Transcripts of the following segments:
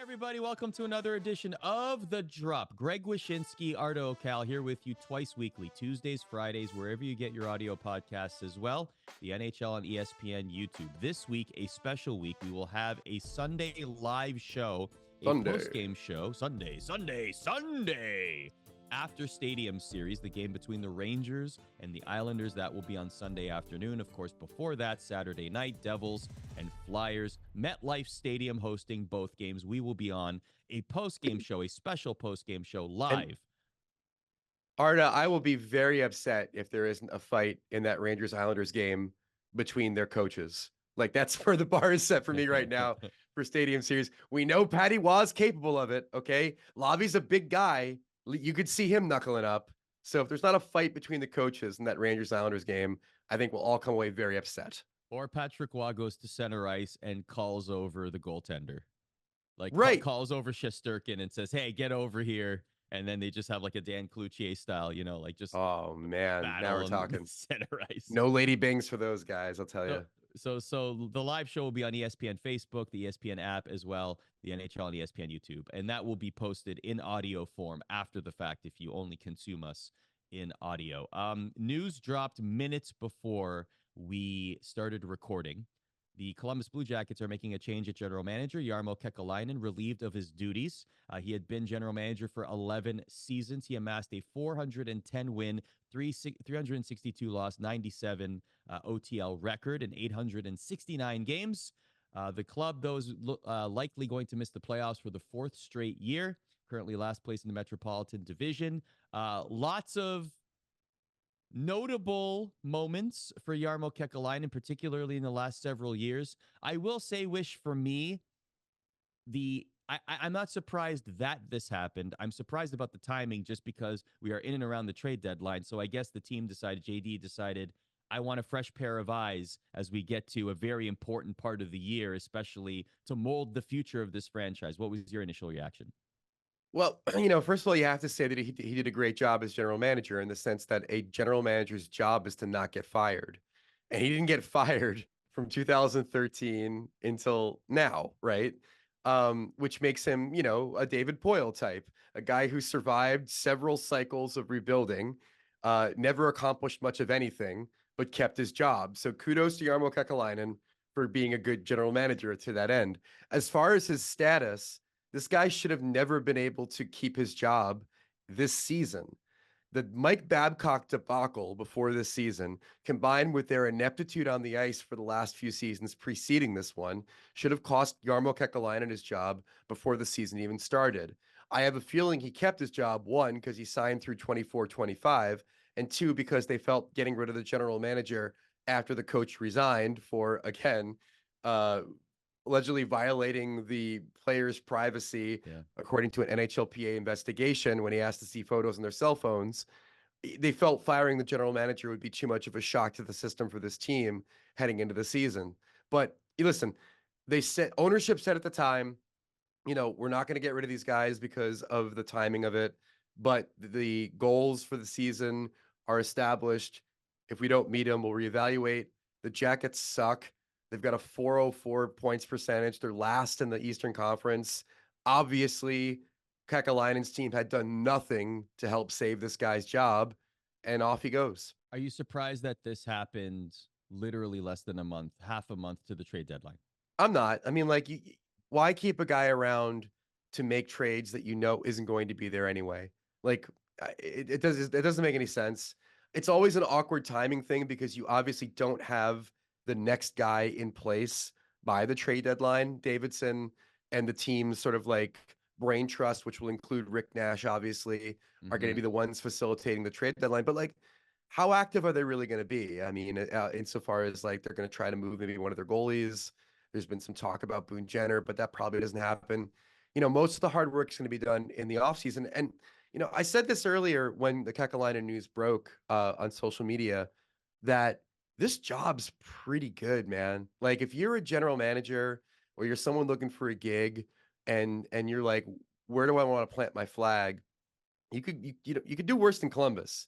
Everybody, welcome to another edition of The Drop. Greg Wyshynski, Arda Öcal here with you twice weekly, Tuesdays, Fridays, wherever you get your audio podcasts as well, the NHL on ESPN YouTube. This week, a special week. We will have a Sunday live show, a post-game show, Sunday, after Stadium Series, the game between the Rangers and the Islanders. That will be on Sunday afternoon. Of course, before that, Saturday night, Devils and Flyers. MetLife Stadium hosting both games. We will be on a post-game show, a special post-game show live. And Arda, I will be very upset if there isn't a fight in that Rangers-Islanders game between their coaches. Like, that's where the bar is set for me right now for Stadium Series. We know Patty Waugh's capable of it, okay? Lavi's a big guy. You could see him knuckling up. So if there's not a fight between the coaches in that Rangers-Islanders game, I think we'll all come away very upset. Or Patrick Waugh goes to center ice and calls over the goaltender. Like, calls over Shesterkin and says, hey, get over here. And then they just have like a Dan Cloutier style, like just. Oh, man. Now we're talking. Center ice. No Lady Bings for those guys, I'll tell you. So the live show will be on ESPN Facebook, the ESPN app as well, the NHL on ESPN YouTube. And that will be posted in audio form after the fact if you only consume us in audio. News dropped minutes before we started recording. The Columbus Blue Jackets are making a change at general manager. Jarmo Kekalainen relieved of his duties. He had been general manager for 11 seasons. He amassed a 410-win, 362 loss, 97 OTL record in 869 games. The club, though, is likely going to miss the playoffs for the fourth straight year. Currently last place in the Metropolitan Division. Lots of notable moments for Jarmo Kekalainen, particularly in the last several years. I will say, Wish, for me, I'm not surprised that this happened. I'm surprised about the timing just because we are in and around the trade deadline. So I guess the team JD decided, I want a fresh pair of eyes as we get to a very important part of the year, especially to mold the future of this franchise. What was your initial reaction? Well, first of all, you have to say that he did a great job as general manager in the sense that a general manager's job is to not get fired. And he didn't get fired from 2013 until now, right? Which makes him, a David Poile type, a guy who survived several cycles of rebuilding, never accomplished much of anything, but kept his job. So kudos to Jarmo Kekalainen for being a good general manager to that end. As far as his status, this guy should have never been able to keep his job this season. The Mike Babcock debacle before this season, combined with their ineptitude on the ice for the last few seasons preceding this one, should have cost Jarmo Kekalainen his job before the season even started. I have a feeling he kept his job, one, because he signed through 24-25, and two, because they felt getting rid of the general manager after the coach resigned for, again, allegedly violating the players' privacy, according to an NHLPA investigation when he asked to see photos on their cell phones. They felt firing the general manager would be too much of a shock to the system for this team heading into the season. But listen, ownership said at the time, we're not going to get rid of these guys because of the timing of it, but the goals for the season are established. If we don't meet them, we'll reevaluate. The Jackets suck. They've got a 404 points percentage. They're last in the Eastern Conference. Obviously, Kekalainen's team had done nothing to help save this guy's job, and off he goes. Are you surprised that this happened literally less than a month, half a month to the trade deadline? I'm not. I mean, why keep a guy around to make trades that isn't going to be there anyway? Like, it doesn't make any sense. It's always an awkward timing thing because you obviously don't have the next guy in place by the trade deadline. Davidson and the team's sort of like brain trust, which will include Rick Nash, obviously, are going to be the ones facilitating the trade deadline. But how active are they really going to be? I mean, insofar as they're going to try to move maybe one of their goalies. There's been some talk about Boone Jenner, but that probably doesn't happen. Most of the hard work is going to be done in the offseason. And, I said this earlier when the Kekalainen news broke on social media that this job's pretty good, man. Like, if you're a general manager or you're someone looking for a gig and you're like, where do I want to plant my flag? You could do worse than Columbus.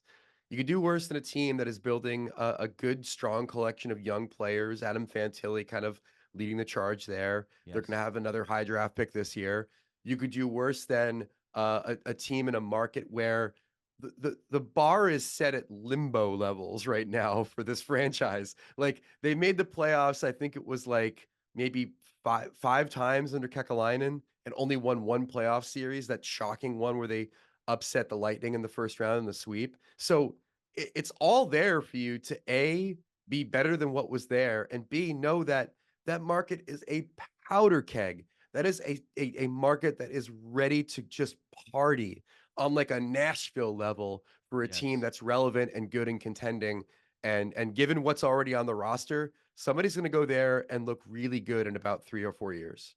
You could do worse than a team that is building a good, strong collection of young players. Adam Fantilli kind of leading the charge there. Yes. They're going to have another high draft pick this year. You could do worse than a team in a market where the bar is set at limbo levels right now for this franchise. Like they made the playoffs, I think it was like maybe five times under Kekalainen and only won one playoff series. That shocking one where they upset the Lightning in the first round in the sweep. So it's all there for you to A, be better than what was there, and B, know that that market is a powder keg. That is a market that is ready to just party on like a Nashville level for a team Yes. that's relevant and good and contending. And given what's already on the roster, somebody's going to go there and look really good in about 3 or 4 years.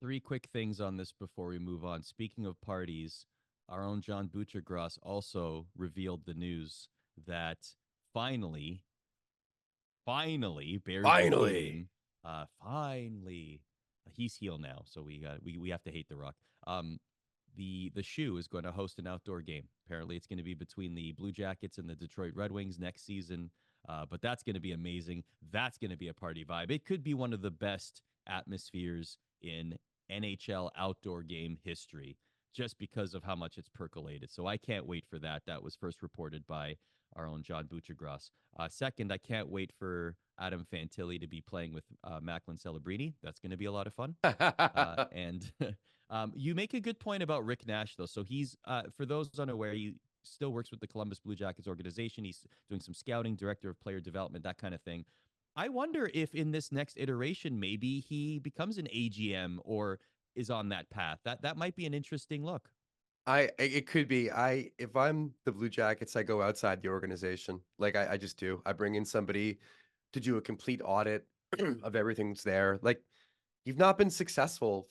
Three quick things on this before we move on. Speaking of parties, our own John Butchergross also revealed the news that finally, bears Finally. repeating, finally, he's heel now, so we have to hate the Rock. The shoe is going to host an outdoor game. Apparently, it's going to be between the Blue Jackets and the Detroit Red Wings next season. But that's going to be amazing. That's going to be a party vibe. It could be one of the best atmospheres in NHL outdoor game history just because of how much it's percolated. So I can't wait for that. That was first reported by our own John Butchergross. Second, I can't wait for Adam Fantilli to be playing with Macklin Celebrini. That's going to be a lot of fun. And you make a good point about Rick Nash, though. So he's, for those unaware, he still works with the Columbus Blue Jackets organization. He's doing some scouting, director of player development, that kind of thing. I wonder if in this next iteration, maybe he becomes an AGM or is on that path. That might be an interesting look. It could be. If I'm the Blue Jackets, I go outside the organization. Like I just do. I bring in somebody to do a complete audit of everything that's there. Like you've not been successful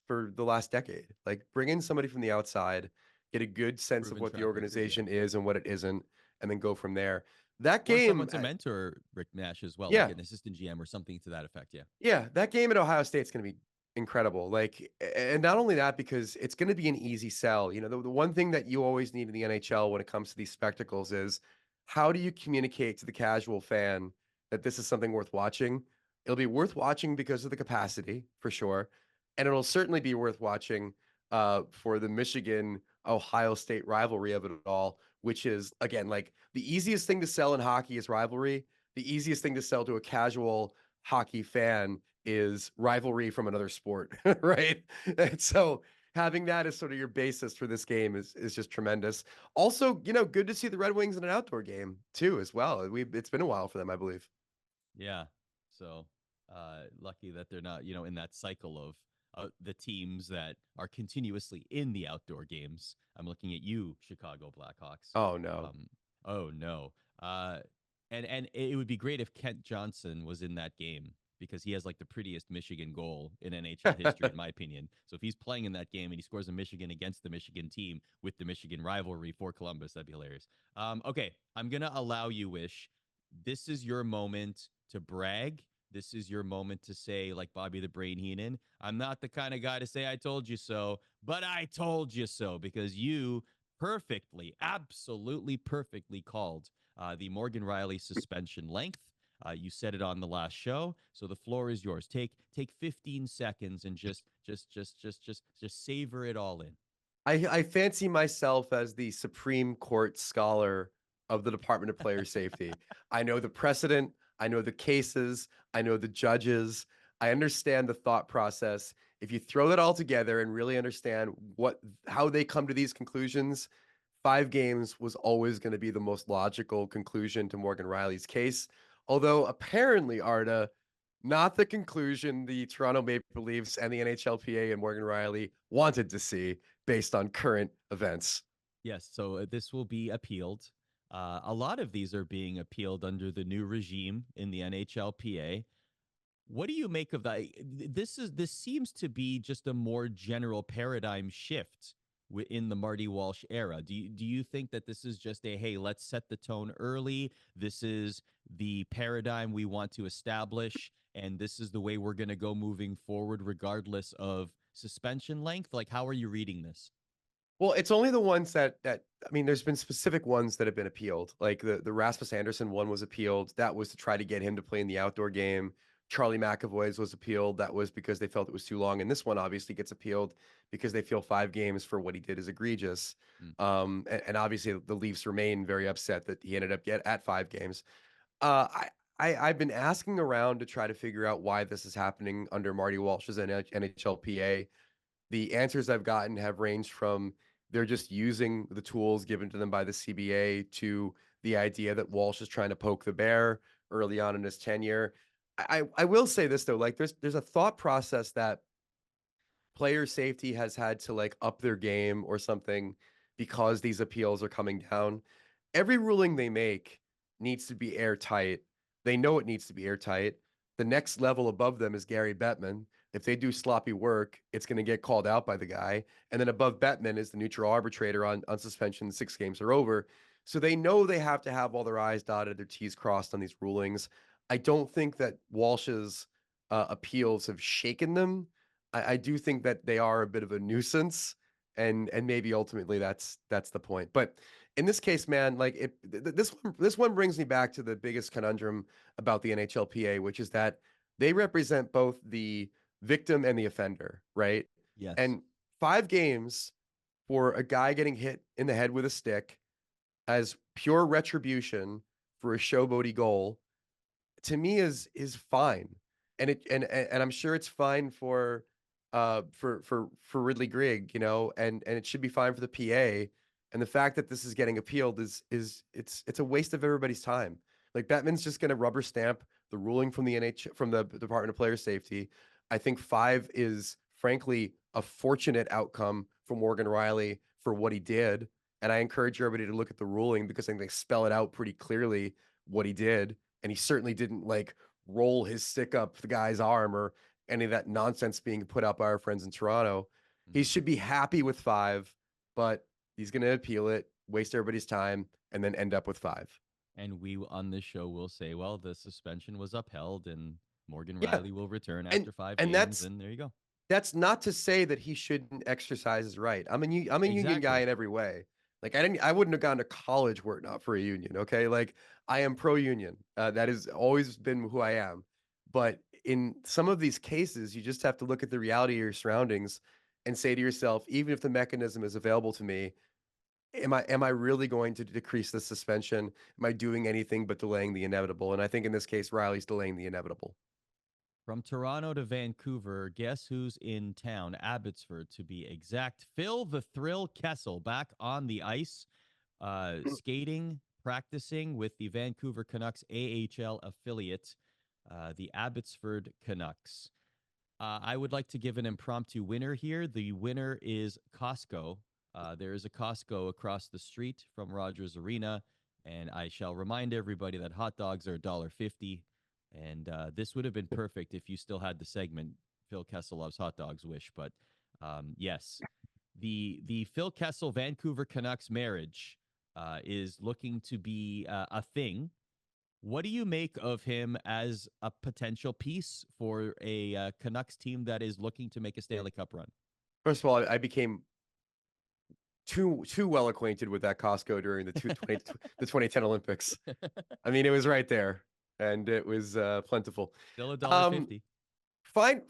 for the last decade. Like bring in somebody from the outside, get a good sense of Proven what the track record, yeah. organization is and what it isn't, and then go from there. That Or game, someone to mentor Rick Nash as well, like yeah, an assistant GM or something to that effect. Yeah. yeah, that game at Ohio State's going to be incredible. Like, and not only that, because it's going to be an easy sell. You know, the one thing that you always need in the NHL when it comes to these spectacles is how do you communicate to the casual fan that this is something worth watching? It'll be worth watching because of the capacity, for sure. And it'll certainly be worth watching for the Michigan Ohio State rivalry of it all, which is, again, like the easiest thing to sell in hockey is rivalry. The easiest thing to sell to a casual hockey fan is rivalry from another sport, right? And so having that as sort of your basis for this game is just tremendous. Also, you know, good to see the Red Wings in an outdoor game too, as well. It's been a while for them, I believe. Yeah. So lucky that they're not, in that cycle of the teams that are continuously in the outdoor games. I'm looking at you, Chicago Blackhawks. Oh no. Um, oh no. And it would be great if Kent Johnson was in that game because he has like the prettiest Michigan goal in NHL history, in my opinion. So if he's playing in that game and he scores a Michigan against the Michigan team with the Michigan rivalry for Columbus, that'd be hilarious. Okay, I'm gonna allow you, Wish. This is your moment to brag. This is your moment to say, like Bobby the Brain Heenan, I'm not the kind of guy to say I told you so, but I told you so because you perfectly, absolutely perfectly called the Morgan Rielly suspension length. You said it on the last show, so the floor is yours. Take 15 seconds and just savor it all in. I fancy myself as the Supreme Court scholar of the Department of Player Safety. I know the precedent, I know the cases, I know the judges, I understand the thought process. If you throw that all together and really understand how they come to these conclusions, 5 games was always going to be the most logical conclusion to Morgan Rielly's case. Although apparently, Arda, not the conclusion the Toronto Maple Leafs and the NHLPA and Morgan Rielly wanted to see based on current events. Yes, so this will be appealed. A lot of these are being appealed under the new regime in the NHLPA. What do you make of that? This seems to be just a more general paradigm shift in the Marty Walsh era. Do you think that this is just a hey, let's set the tone early? This is the paradigm we want to establish, and this is the way we're going to go moving forward, regardless of suspension length. Like, how are you reading this? Well, it's only the ones that I mean, there's been specific ones that have been appealed. Like the Rasmus Anderson one was appealed. That was to try to get him to play in the outdoor game. Charlie McAvoy's was appealed. That was because they felt it was too long. And this one obviously gets appealed because they feel 5 games for what he did is egregious. Mm. And obviously the Leafs remain very upset that he ended up at 5 games. I've been asking around to try to figure out why this is happening under Marty Walsh's NHLPA. The answers I've gotten have ranged from they're just using the tools given to them by the CBA to the idea that Walsh is trying to poke the bear early on in his tenure. I will say this though, like there's a thought process that player safety has had to like up their game or something because these appeals are coming down. Every ruling they make needs to be airtight. They know it needs to be airtight. The next level above them is Gary Bettman. If they do sloppy work, it's going to get called out by the guy. And then above Bettman is the neutral arbitrator on suspension. 6 games are over. So they know they have to have all their I's dotted, their T's crossed on these rulings. I don't think that Walsh's appeals have shaken them. I do think that they are a bit of a nuisance, and maybe ultimately that's the point. But in this case, man, like this one brings me back to the biggest conundrum about the NHLPA, which is that they represent both the victim and the offender, right? Yes. And 5 games for a guy getting hit in the head with a stick as pure retribution for a showboaty goal, to me is fine. And I'm sure it's fine for Ridley Grigg, you know, and it should be fine for the PA. And the fact that this is getting appealed is it's a waste of everybody's time. Like Batman's just going to rubber stamp the ruling from the from the Department of Player Safety. I think 5 is frankly a fortunate outcome for Morgan Rielly for what he did. And I encourage everybody to look at the ruling because I think they spell it out pretty clearly what he did. And he certainly didn't like roll his stick up the guy's arm or any of that nonsense being put out by our friends in Toronto. He should be happy with 5, but he's going to appeal it, waste everybody's time, and then end up with 5. And we on this show will say, well, the suspension was upheld and Morgan Yeah. Rielly will return And after 5 and games. And there you go. that's not to say that he shouldn't exercise his right. I'm a union guy Exactly. in every way. Like I wouldn't have gone to college were it not for a union. Okay, like I am pro union. That has always been who I am. But in some of these cases, you just have to look at the reality of your surroundings and say to yourself, even if the mechanism is available to me, am I really going to decrease the suspension? Am I doing anything but delaying the inevitable? And I think in this case, Riley's delaying the inevitable. From Toronto to Vancouver, guess who's in town? Abbotsford, to be exact. Phil the Thrill Kessel back on the ice, skating, practicing with the Vancouver Canucks AHL affiliate, the Abbotsford Canucks. I would like to give an impromptu winner here. The winner is Costco. There is a Costco across the street from Rogers Arena, and I shall remind everybody that hot dogs are $1.50. And this would have been perfect if you still had the segment Phil Kessel loves hot dogs, Wysh. But yes, the Phil Kessel Vancouver Canucks marriage is looking to be a thing. What do you make of him as a potential piece for a Canucks team that is looking to make a Stanley Cup run? First of all, I became too well acquainted with that Costco during the 2010 Olympics. I mean, it was right there, and it was plentiful. Still $1.50.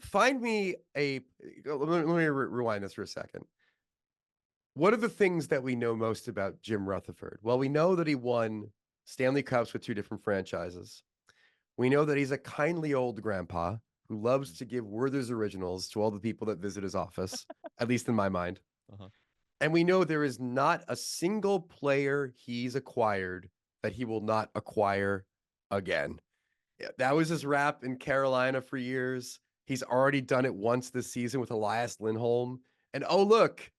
Find me a. Let me rewind this for a second. What are the things that we know most about Jim Rutherford? Well, we know that he won Stanley Cups with 2 different franchises. We know that he's a kindly old grandpa who loves to give Werther's Originals to all the people that visit his office, at least in my mind. Uh-huh. And we know there is not a single player he's acquired that he will not acquire again. Yeah, that was his rap in Carolina for years. He's already done it once this season with Elias Lindholm. And oh, look,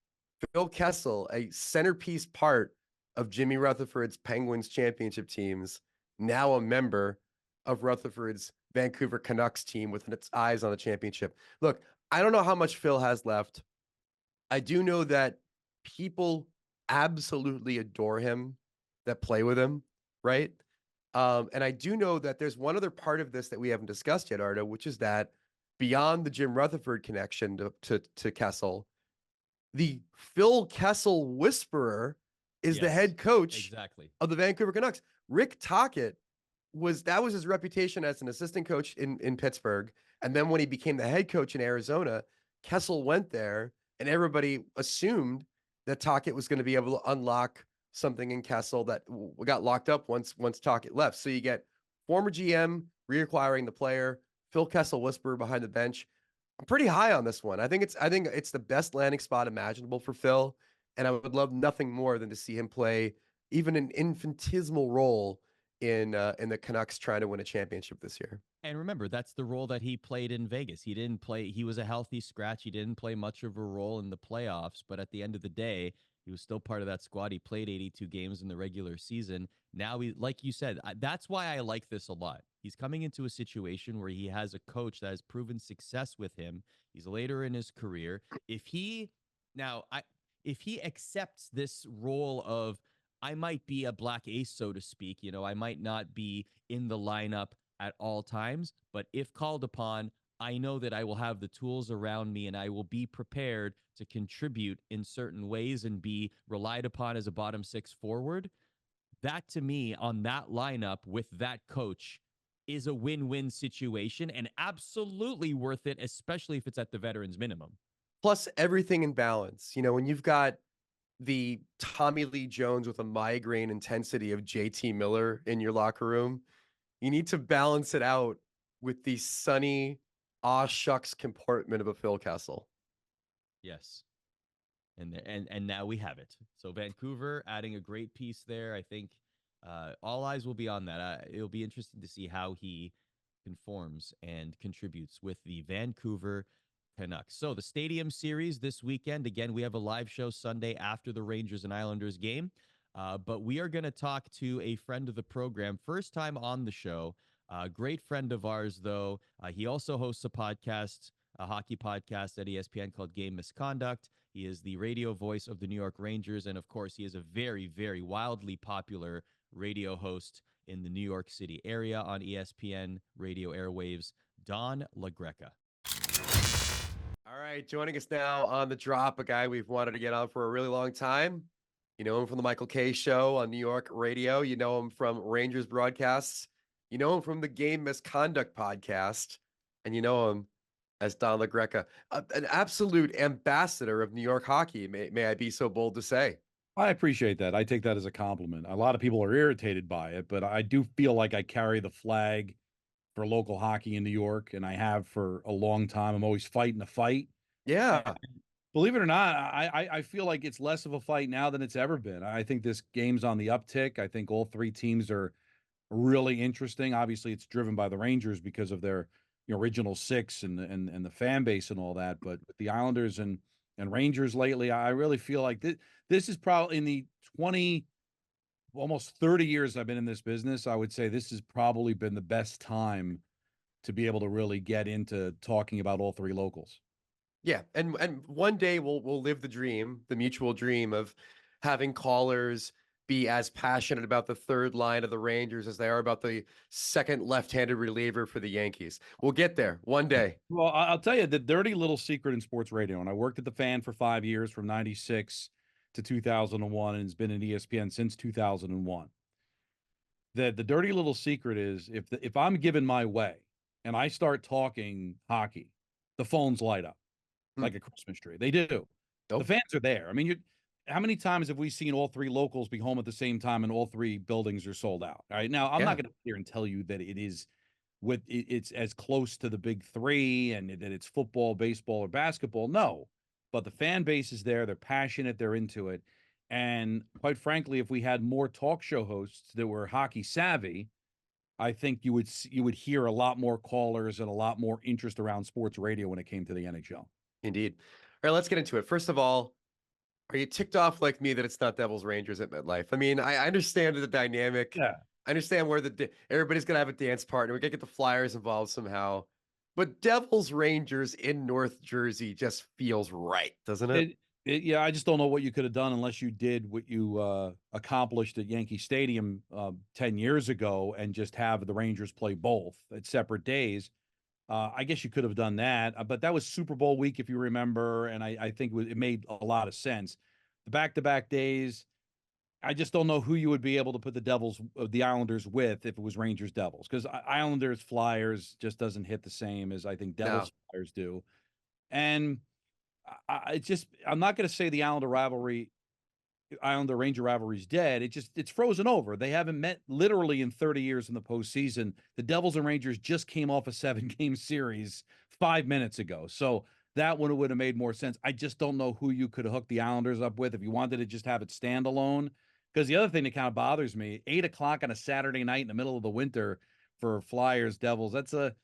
Phil Kessel, a centerpiece part of Jimmy Rutherford's Penguins championship teams, now a member of Rutherford's Vancouver Canucks team with its eyes on the championship. Look, I don't know how much Phil has left. I do know that people absolutely adore him that play with him, right? And I do know that there's one other part of this that we haven't discussed yet, Arda, which is that beyond the Jim Rutherford connection to Kessel, the Phil Kessel whisperer is the Yes, head coach exactly. of the Vancouver Canucks. Rick Tocchet that was his reputation as an assistant coach in Pittsburgh. And then when he became the head coach in Arizona, Kessel went there and everybody assumed that Tocchet was going to be able to unlock something in Kessel that got locked up once Tocchet left. So you get former GM reacquiring the player, Phil Kessel whisperer behind the bench. I'm pretty high on this one. I think it's the best landing spot imaginable for Phil, and I would love nothing more than to see him play even an infinitesimal role in the Canucks trying to win a championship this year. And remember, that's the role that he played in Vegas. He didn't play, he was a healthy scratch. He didn't play much of a role in the playoffs, but at the end of the day, he was still part of that squad. He played 82 games in the regular season. Now, like you said, that's why I like this a lot. He's coming into a situation where he has a coach that has proven success with him. He's later in his career. If he accepts this role of, I might be a black ace, so to speak, I might not be in the lineup at all times, but if called upon, I know that I will have the tools around me and I will be prepared to contribute in certain ways and be relied upon as a bottom six forward. That to me, on that lineup with that coach, is a win-win situation and absolutely worth it, especially if it's at the veterans minimum. Plus everything in balance. When you've got the Tommy Lee Jones with a migraine intensity of JT Miller in your locker room, you need to balance it out with the sunny, aw shucks comportment of a Phil Kessel. Yes. And now we have it. So Vancouver adding a great piece there. I think all eyes will be on that. It'll be interesting to see how he conforms and contributes with the Vancouver Canucks. So the Stadium Series this weekend. Again, we have a live show Sunday after the Rangers and Islanders game. But we are going to talk to a friend of the program, first time on the show. Great friend of ours, though. He also hosts a hockey podcast at ESPN called Game Misconduct. He is the radio voice of the New York Rangers. And of course, he is a very, very wildly popular radio host in the New York City area on ESPN radio airwaves, Don LaGreca. All right, joining us now on the drop, a guy we've wanted to get on for a really long time. You know him from the Michael Kay Show on New York radio. You know him from Rangers broadcasts. You know him from the Game Misconduct podcast. And you know him as Don LaGreca, an absolute ambassador of New York hockey, may I be so bold to say. I appreciate that. I take that as a compliment. A lot of people are irritated by it, but I do feel like I carry the flag for local hockey in New York, and I have for a long time. I'm always fighting a fight. Yeah. And believe it or not, I feel like it's less of a fight now than it's ever been. I think this game's on the uptick. I think all three teams are really interesting. Obviously, it's driven by the Rangers because of their original six and the fan base and all that. But with the Islanders and Rangers lately, I really feel like this is probably in the 20, almost 30 years I've been in this business. I would say this has probably been the best time to be able to really get into talking about all three locals. Yeah, and one day we'll live the dream, the mutual dream of having callers be as passionate about the third line of the Rangers as they are about the second left-handed reliever for the Yankees. We'll get there one day. Well, I'll tell you the dirty little secret in sports radio, and I worked at the Fan for 5 years from 96 to 2001, and it's been at ESPN since 2001. The dirty little secret is if I'm given my way and I start talking hockey, the phones light up like a Christmas tree. They do. Nope. The fans are there. I mean, how many times have we seen all three locals be home at the same time and all three buildings are sold out? All right. Now, I'm not going to sit here and tell you that it's as close to the big three and that it's football, baseball, or basketball. No, but the fan base is there. They're passionate. They're into it. And quite frankly, if we had more talk show hosts that were hockey savvy, I think you would hear a lot more callers and a lot more interest around sports radio when it came to the NHL. Indeed. All right, let's get into it. First of all, are you ticked off like me that it's not Devils Rangers at MetLife? I mean, I understand the dynamic. Yeah. I understand where everybody's going to have a dance partner. We're going to get the Flyers involved somehow. But Devils Rangers in North Jersey just feels right, doesn't it? Yeah, I just don't know what you could have done unless you did what you accomplished at Yankee Stadium 10 years ago and just have the Rangers play both at separate days. I guess you could have done that, but that was Super Bowl week, if you remember, and I think it made a lot of sense. The back-to-back days, I just don't know who you would be able to put the Islanders with if it was Rangers Devils, because Islanders Flyers just doesn't hit the same as I think Devils Flyers do. And I'm not going to say the Islander Ranger rivalry is dead. It's frozen over. They haven't met literally in 30 years in the postseason. The Devils and Rangers just came off a 7-game series 5 minutes ago. So that one would have made more sense. I just don't know who you could hook the Islanders up with if you wanted to just have it standalone. Because the other thing that kind of bothers me, 8:00 on a Saturday night in the middle of the winter for Flyers Devils, that's a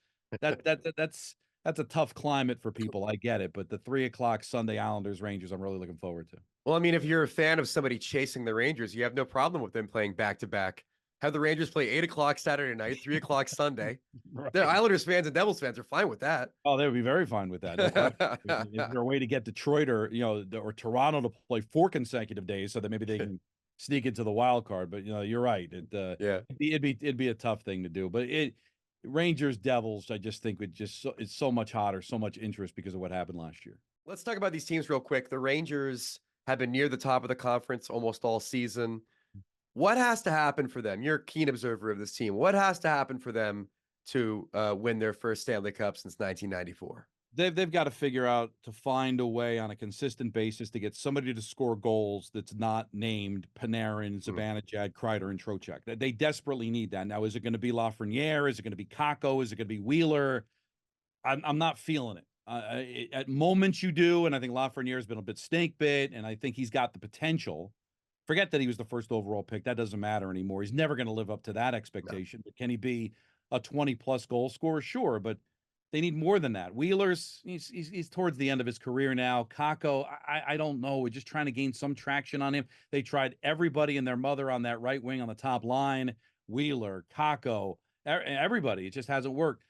tough climate for people. I get it, but the 3:00 Sunday Islanders Rangers, I'm really looking forward to. Well, I mean, if you're a fan of somebody chasing the Rangers, you have no problem with them playing back to back. Have the Rangers play 8:00 Saturday night, 3:00 Sunday. Right. The Islanders fans and Devils fans are fine with that. Oh, they would be very fine with that. No question. Is there a way to get Detroit or Toronto to play 4 consecutive days so that maybe they can sneak into the wild card? But you're right. It'd be a tough thing to do. But Rangers Devils, I just think it's so much hotter, so much interest because of what happened last year. Let's talk about these teams real quick. The Rangers have been near the top of the conference almost all season. What has to happen for them? You're a keen observer of this team. What has to happen for them to win their first Stanley Cup since 1994? They've got to figure out to find a way on a consistent basis to get somebody to score goals that's not named Panarin, Zibanejad, Kreider, and Trocheck. They desperately need that. Now, is it going to be Lafreniere? Is it going to be Kakko? Is it going to be Wheeler? I'm not feeling it. At moments you do, and I think Lafreniere has been a bit snake bit, and I think he's got the potential. Forget that he was the first overall pick. That doesn't matter anymore. He's never going to live up to that expectation. No. But can he be a 20-plus goal scorer? Sure, but they need more than that. Wheeler's he's towards the end of his career now. Kakko, I don't know. We're just trying to gain some traction on him. They tried everybody and their mother on that right wing on the top line. Wheeler, Kakko, everybody. It just hasn't worked.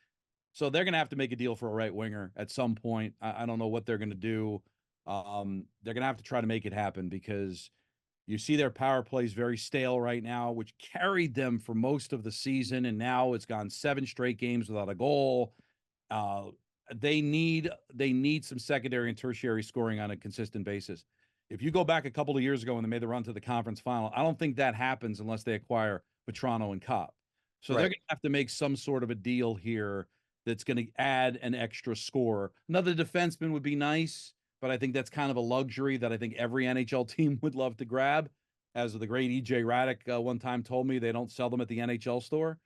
So they're going to have to make a deal for a right winger at some point. I don't know what they're going to do. They're going to have to try to make it happen because you see their power plays very stale right now, which carried them for most of the season, and now it's gone 7 straight games without a goal. They need some secondary and tertiary scoring on a consistent basis. If you go back a couple of years ago when they made the run to the conference final, I don't think that happens unless they acquire Petrano and Copp. So They're going to have to make some sort of a deal here that's going to add an extra scorer. Another defenseman would be nice, but I think that's kind of a luxury that I think every NHL team would love to grab. As the great E.J. Radick one time told me, they don't sell them at the NHL store.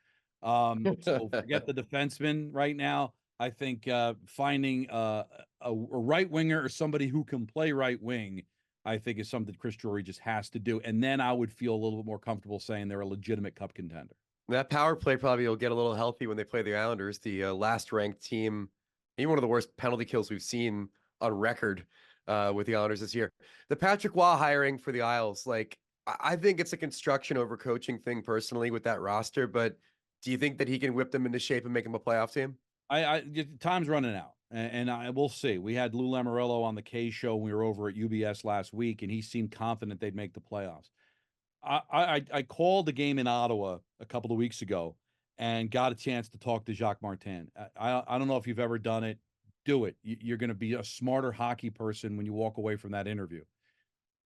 So forget the defenseman right now. I think finding a right winger or somebody who can play right wing, I think is something Chris Drury just has to do. And then I would feel a little bit more comfortable saying they're a legitimate cup contender. That power play probably will get a little healthy when they play the Islanders, the last ranked team, maybe one of the worst penalty kills we've seen on record with the Islanders this year. The Patrick Waugh hiring for the Isles, I think it's a construction over coaching thing personally with that roster, but do you think that he can whip them into shape and make them a playoff team? Time's running out, and I will see. We had Lou Lamoriello on the K show when we were over at UBS last week, and he seemed confident they'd make the playoffs. I called the game in Ottawa a couple of weeks ago and got a chance to talk to Jacques Martin. I don't know if you've ever done it. Do it. You're going to be a smarter hockey person when you walk away from that interview.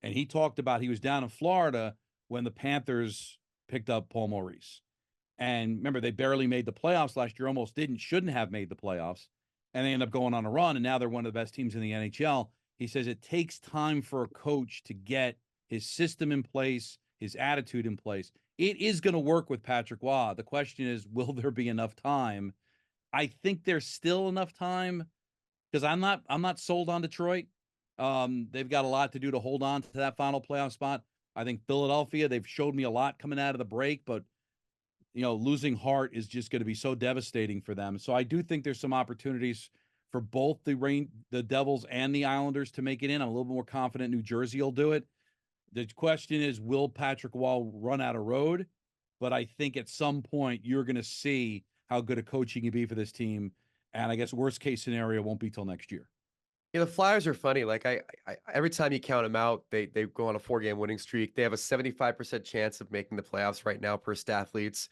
And he talked about he was down in Florida when the Panthers picked up Paul Maurice. And remember, they barely made the playoffs last year, almost shouldn't have made the playoffs. And they end up going on a run, and now they're one of the best teams in the NHL. He says it takes time for a coach to get his system in place, his attitude in place. It is going to work with Patrick Waugh. The question is, will there be enough time? I think there's still enough time because I'm not sold on Detroit. They've got a lot to do to hold on to that final playoff spot. I think Philadelphia, they've showed me a lot coming out of the break, but losing Hart is just going to be so devastating for them. So I do think there's some opportunities for both the Devils and the Islanders to make it in. I'm a little bit more confident New Jersey will do it. The question is, will Patrick Waugh run out of road? But I think at some point you're going to see how good a coach he can be for this team. And I guess worst case scenario won't be till next year. Yeah, the Flyers are funny. I every time you count them out, they go on a 4-game winning streak. They have a 75% chance of making the playoffs right now per Stathletes.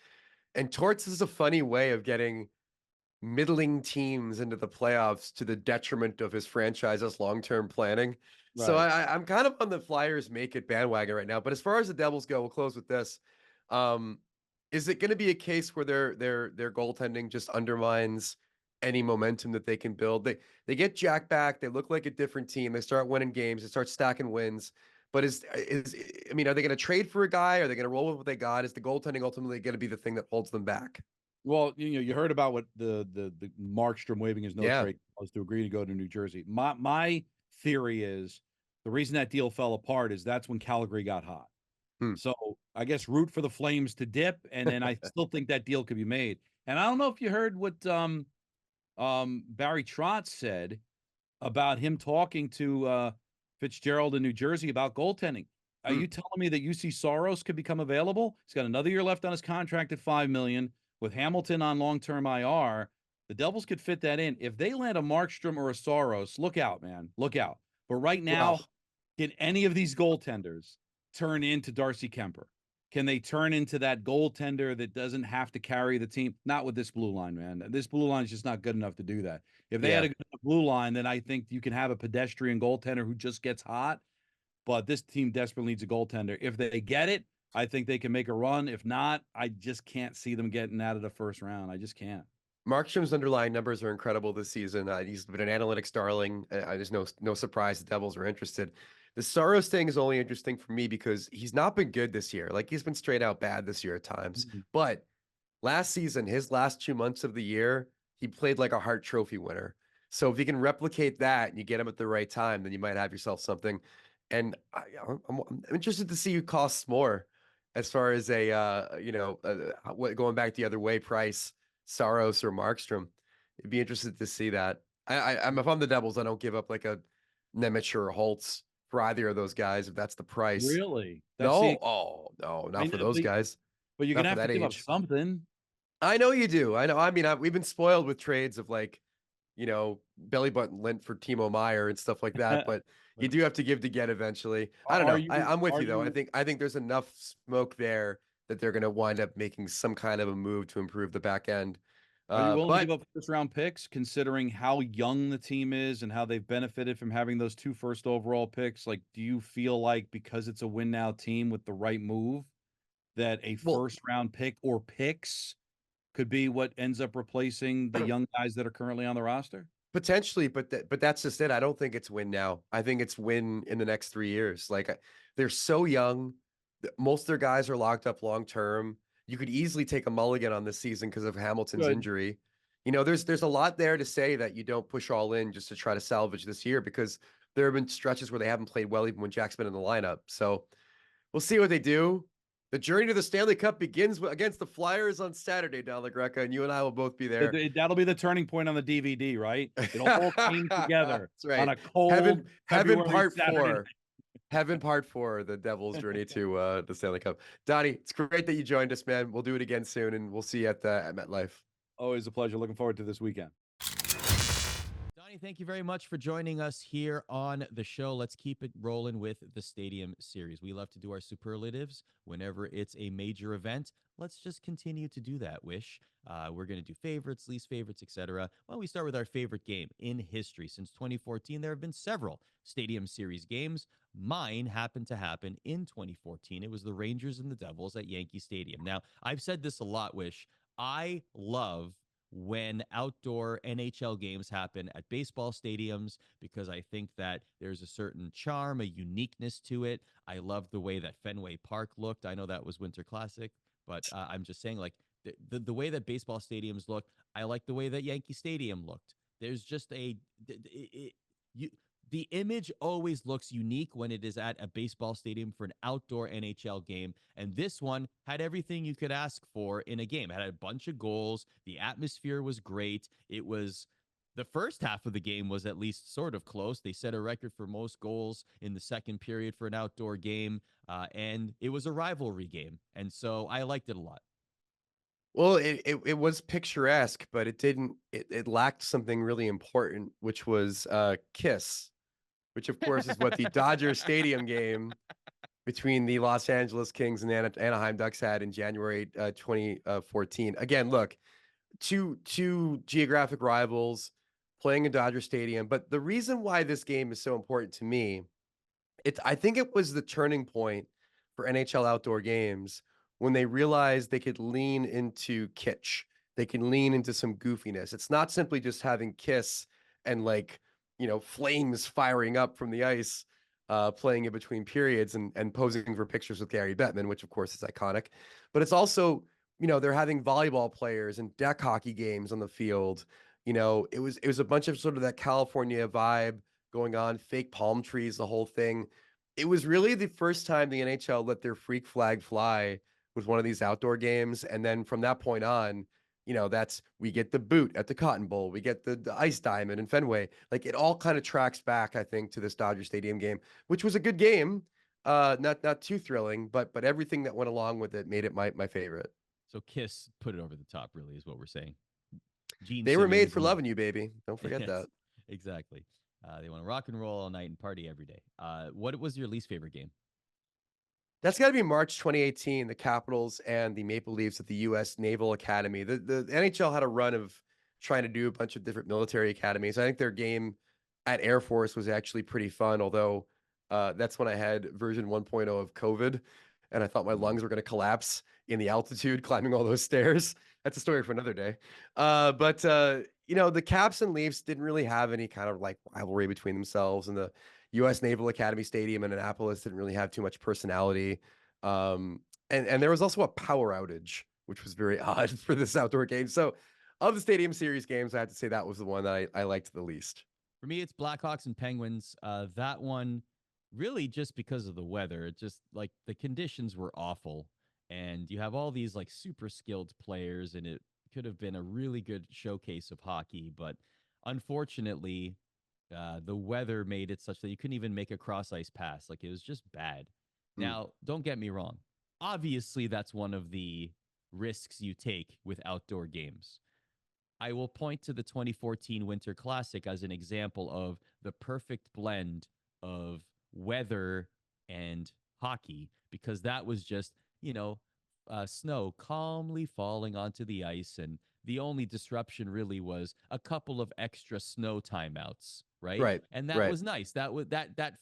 And Torts is a funny way of getting middling teams into the playoffs to the detriment of his franchise's long-term planning. So Right. I'm kind of on the Flyers make it bandwagon right now. But as far as the Devils go, we'll close with this. Is it going to be a case where their goaltending just undermines any momentum that they can build? They get Jack back. They look like a different team. They start winning games. They start stacking wins. But I mean, are they going to trade for a guy? Are they going to roll with what they got? Is the goaltending ultimately going to be the thing that holds them back? Well, you heard about what the Markstrom waiving his no Yeah. trade clause to agree to go to New Jersey. My theory is the reason that deal fell apart is that's when Calgary got hot. So I guess root for the Flames to dip, and then I still think that deal could be made. And I don't know if you heard what Barry Trotz said about him talking to Fitzgerald in New Jersey about goaltending. Are you telling me that UC Soros could become available? He's got another year left on his contract at $5 million with Hamilton on long-term IR. The Devils could fit that in. If they land a Markstrom or a Soros, look out, man. Look out. But right now, can any of these goaltenders turn into Darcy Kemper? Can they turn into that goaltender that doesn't have to carry the team? Not with this blue line, man. This blue line is just not good enough to do that. If they had a good blue line, then I think you can have a pedestrian goaltender who just gets hot. But this team desperately needs a goaltender. If they get it, I think they can make a run. If not, I just can't see them getting out of the first round. I just can't. Markstrom's underlying numbers are incredible this season. He's been an analytics darling. There's no surprise the Devils are interested. The Saros thing is only interesting for me because he's not been good this year. Like, he's been straight out bad this year at times. But last season, his last 2 months of the year, he played like a Hart Trophy winner. So if you can replicate that and you get him at the right time, then you might have yourself something. And I'm interested to see who costs more as far as going back the other way, Price, Saros, or Markstrom. It'd be interested to see that. If I'm the Devils, I don't give up like a Nemec or a Holtz for either of those guys if that's the price. Really? No, not for those guys. But you're Not gonna for have to that give up age. something. I know you do. I know. I mean, we've been spoiled with trades of like, belly button lint for Timo Meyer and stuff like that. But you do have to give to get eventually. I don't know. I'm with you though. I think there's enough smoke there that they're going to wind up making some kind of a move to improve the back end. Are you willing to give up first-round picks, considering how young the team is and how they've benefited from having those 2 first overall picks? Like, do you feel like because it's a win-now team with the right move, that a first-round pick or picks could be what ends up replacing the young guys that are currently on the roster? Potentially, but that's just it. I don't think it's win now. I think it's win in the next 3 years. Like, they're so young. Most of their guys are locked up long term. You could easily take a mulligan on this season because of Hamilton's injury. There's a lot there to say that you don't push all in just to try to salvage this year, because there have been stretches where they haven't played well even when Jack's been in the lineup. So we'll see what they do. The journey to the Stanley Cup begins against the Flyers on Saturday, down the Greca, and you and I will both be there. That'll be the turning point on the DVD, right? It'll all came together on a cold Heaven Part Saturday 4. night. Heaven Part 4, the Devils' journey to the Stanley Cup. Donnie, it's great that you joined us, man. We'll do it again soon, and we'll see you at MetLife. Always a pleasure. Looking forward to this weekend. Donnie, thank you very much for joining us here on the show. Let's keep it rolling with the Stadium Series. We love to do our superlatives whenever it's a major event. Let's just continue to do that, Wysh. We're going to do favorites, least favorites, etc. Well, we start with our favorite game in history. Since 2014, there have been several Stadium Series games. Mine happened to happen in 2014. It was the Rangers and the Devils at Yankee Stadium. Now, I've said this a lot, Wysh. I love when outdoor NHL games happen at baseball stadiums, because I think that there's a certain charm, a uniqueness to it. I love the way that Fenway Park looked. I know that was Winter Classic, but I'm just saying, like, the way that baseball stadiums look, I like the way that Yankee Stadium looked. There's just the image always looks unique when it is at a baseball stadium for an outdoor NHL game. And this one had everything you could ask for in a game. It had a bunch of goals. The atmosphere was great. The first half of the game was at least sort of close. They set a record for most goals in the second period for an outdoor game. And it was a rivalry game. And so I liked it a lot. Well, it was picturesque, but it lacked something really important, which was KISS, which of course is what the Dodger Stadium game between the Los Angeles Kings and the Anaheim Ducks had in January 2014. Again, look, two geographic rivals playing in Dodger Stadium. But the reason why this game is so important to me I think it was the turning point for NHL outdoor games when they realized they could lean into kitsch. They can lean into some goofiness. It's not simply just having Kiss and like, flames firing up from the ice, playing in between periods and posing for pictures with Gary Bettman, which of course is iconic. But it's also, they're having volleyball players and deck hockey games on the field. It was a bunch of sort of that California vibe going on, fake palm trees, the whole thing. It was really the first time the NHL let their freak flag fly with one of these outdoor games. And then from that point on, we get the boot at the Cotton Bowl, we get the ice diamond and Fenway. Like it all kind of tracks back, I think, to this Dodger Stadium game, which was a good game. Not too thrilling, but everything that went along with it made it my favorite. So Kiss put it over the top, really, is what we're saying. Gene They were made Simmons for and loving you, baby. Don't forget Yes, that. exactly. They want to rock and roll all night and party every day. What was your least favorite game? That's got to be March 2018, the Capitals and the Maple Leafs at the U.S. Naval Academy. The NHL had a run of trying to do a bunch of different military academies. I think their game at Air Force was actually pretty fun, although that's when I had version 1.0 of COVID, and I thought my lungs were going to collapse in the altitude climbing all those stairs. That's a story for another day. But the Caps and Leafs didn't really have any kind of like rivalry between themselves, and the U.S. Naval Academy Stadium in Annapolis didn't really have too much personality. And there was also a power outage, which was very odd for this outdoor game. So, of the Stadium Series games, I have to say that was the one that I liked the least. For me, it's Blackhawks and Penguins. That one, really, just because of the weather. It just like the conditions were awful, and you have all these like super skilled players, and it could have been a really good showcase of hockey, but unfortunately, the weather made it such that you couldn't even make a cross ice pass. Like it was just bad. Mm. Now, don't get me wrong. Obviously, that's one of the risks you take with outdoor games. I will point to the 2014 Winter Classic as an example of the perfect blend of weather and hockey, because that was just, snow calmly falling onto the ice. And the only disruption really was a couple of extra snow timeouts, right? Right, And that right. was nice. That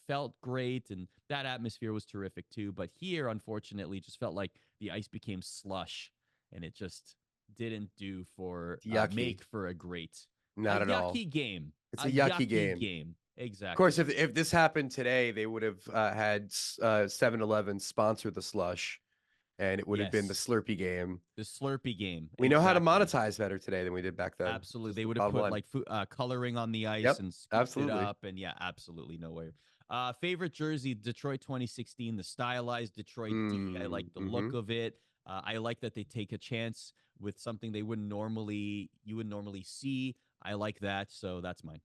felt great, and that atmosphere was terrific too. But here, unfortunately, just felt like the ice became slush, and it just didn't do for Yucky. make for a great Not a at all. yucky game. It's a yucky game. Exactly. Of course, if this happened today, they would have had 7-Eleven sponsor the slush, and it would have been the Yes. Slurpee game. The Slurpee game. We know how to monetize better today than we did back then. Absolutely. Just They the would have bottom put line. like coloring on the ice Yep, and scooped it absolutely. up. And yeah, absolutely no way. Favorite jersey, Detroit 2016, the stylized Detroit D. I like the look of it. I like that they take a chance with something you wouldn't normally see. I like that, so that's mine.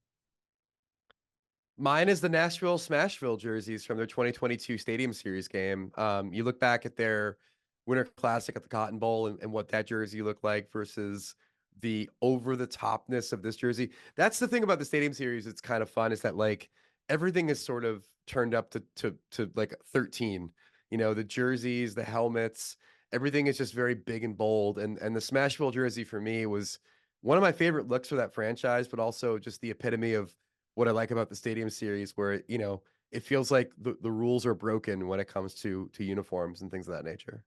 Mine is the Nashville Smashville jerseys from their 2022 Stadium Series game. You look back at their Winter Classic at the Cotton Bowl and what that jersey looked like versus the over-the-topness of this jersey. That's the thing about the Stadium Series. It's kind of fun is that like everything is sort of turned up to like 13. The jerseys, the helmets, everything is just very big and bold. And the Smashville jersey for me was one of my favorite looks for that franchise, but also just the epitome of what I like about the Stadium Series, where it feels like the rules are broken when it comes to uniforms and things of that nature.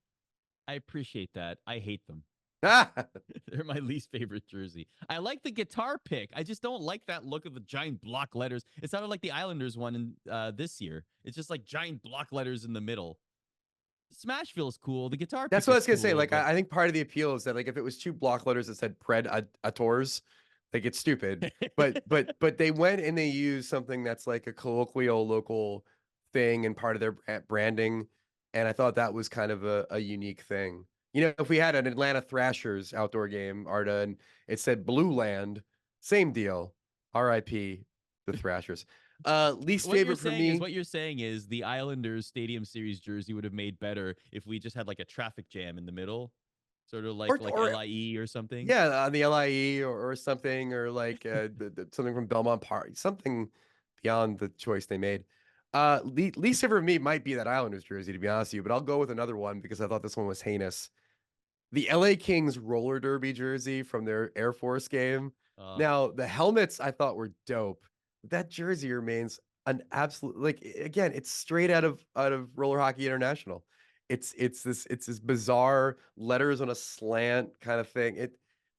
I appreciate that. I hate them. Ah, They're my least favorite jersey. I like the guitar pick. I just don't like that look of the giant block letters. It sounded like the Islanders one in this year. It's just like giant block letters in the middle. Smashville's cool. The guitar pick that's what I is was gonna say. cool, Like, but I think part of the appeal is that like if it was two block letters that said "Pred Tours," like it's stupid. But they went and they used something that's like a colloquial local thing and part of their branding, and I thought that was kind of a unique thing. If we had an Atlanta Thrashers outdoor game, Arda, and it said Blue Land, same deal. R.I.P. the Thrashers. Least favorite for me. what you're saying is the Islanders Stadium Series jersey would have made better if we just had like a traffic jam in the middle, sort of like Or LIE or something. Yeah, on the LIE or something, or like something from Belmont Park, something beyond the choice they made. Least favorite for me might be that Islanders jersey, to be honest with you, but I'll go with another one because I thought this one was heinous. The LA Kings roller derby jersey from their Air Force game. Now, the helmets I thought were dope, but that jersey remains an absolute, like, again, it's straight out of Roller Hockey International. It's this bizarre letters on a slant kind of thing.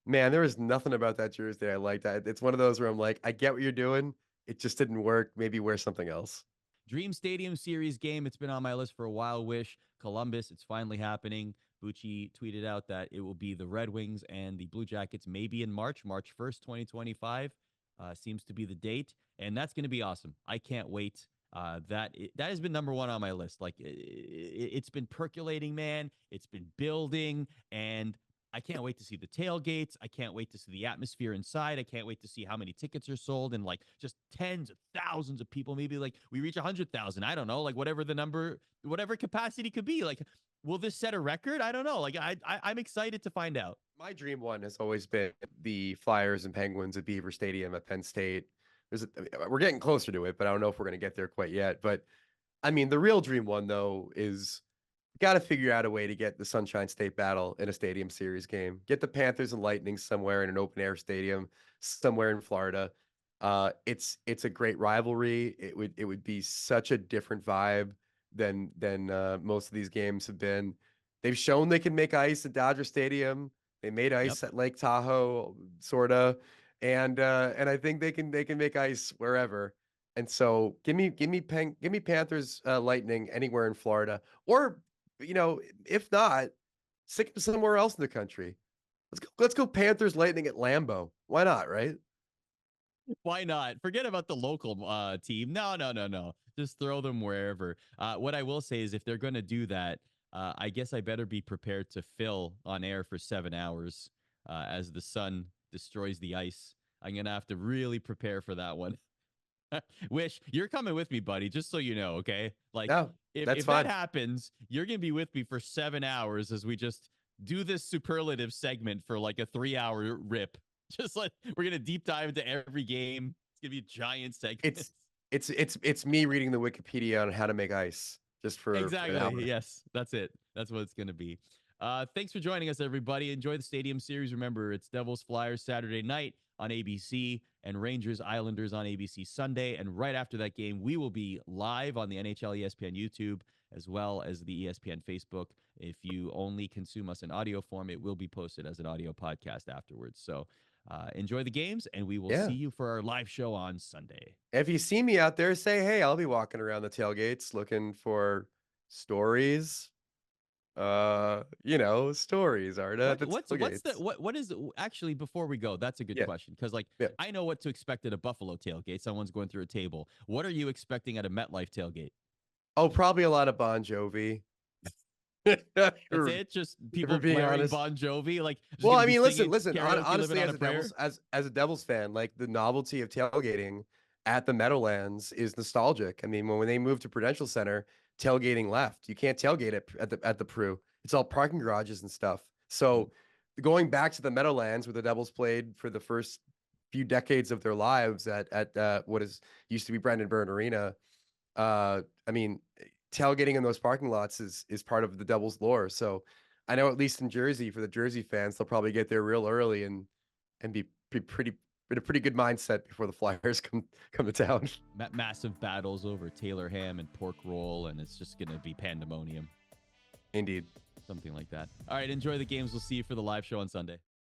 Man, there was nothing about that jersey that I liked. It's one of those where I'm like, I get what you're doing. It just didn't work. Maybe wear something else. Dream Stadium Series game. It's been on my list for a while. Wysh, Columbus. It's finally happening. Bucci tweeted out that it will be the Red Wings and the Blue Jackets maybe in March 1st, 2025. Seems to be the date. And that's going to be awesome. I can't wait. That has been number one on my list. Like it's been percolating, man. It's been building, and I can't wait to see the tailgates. I can't wait to see the atmosphere inside. I can't wait to see how many tickets are sold and like just tens of thousands of people. Maybe like we reach 100,000. I don't know, like whatever the number, whatever capacity could be. Like, will this set a record? I don't know. Like I'm excited to find out. My dream one has always been the Flyers and Penguins at Beaver Stadium at Penn State. We're getting closer to it, but I don't know if we're going to get there quite yet. But I mean, the real dream one though is got to figure out a way to get the Sunshine State Battle in a Stadium Series game. Get the Panthers and Lightning somewhere in an open air stadium somewhere in Florida. It's a great rivalry. It would be such a different vibe than most of these games have been. They've shown they can make ice at Dodger Stadium. They made ice at Lake Tahoe, sorta, and I think they can make ice wherever. And so give me Panthers Lightning anywhere in Florida, or if not, stick them somewhere else in the country. Let's go Panthers Lightning at Lambeau. Why not, right? Why not? Forget about the local team. No, no, no, no. Just throw them wherever. What I will say is if they're going to do that, I guess I better be prepared to fill on air for 7 hours as the sun destroys the ice. I'm going to have to really prepare for that one. Wysh, you're coming with me, buddy, just so you know, okay? Like, No, that's if fine. that happens, you're going to be with me for 7 hours as we just do this superlative segment for like a 3-hour rip. Just like we're going to deep dive into every game. It's going to be a giant segment. It's me reading the Wikipedia on how to make ice just for an Exactly. hour. Yes, that's it. That's what it's going to be. Thanks for joining us, everybody. Enjoy the Stadium Series. Remember, it's Devils Flyers Saturday night on ABC and Rangers Islanders on ABC Sunday. And right after that game, we will be live on the NHL ESPN YouTube as well as the ESPN Facebook. If you only consume us in audio form, it will be posted as an audio podcast afterwards. So enjoy the games, and we will see you for our live show on Sunday. If you see me out there, say, hey, I'll be walking around the tailgates looking for stories. Stories, Arda. What is actually, before we go, that's a good question, because like I know what to expect at a Buffalo tailgate. Someone's going through a table. What are you expecting at a MetLife tailgate? Oh, probably a lot of Bon Jovi. That's it. Just people blaring Bon Jovi. Like, well, I mean, listen. Honestly, as a Devils fan, like the novelty of tailgating at the Meadowlands is nostalgic. I mean, when they moved to Prudential Center, tailgating left. You can't tailgate at the Pru. It's all parking garages and stuff. So going back to the Meadowlands, where the Devils played for the first few decades of their lives at what used to be Brendan Byrne Arena. I mean, tailgating in those parking lots is part of the Devils lore. So I know, at least in Jersey, for the Jersey fans, they'll probably get there real early and be pretty in a pretty good mindset before the Flyers come to town. Massive battles over Taylor ham and pork roll, and it's just going to be pandemonium. Indeed. Something like that. All right, enjoy the games. We'll see you for the live show on Sunday.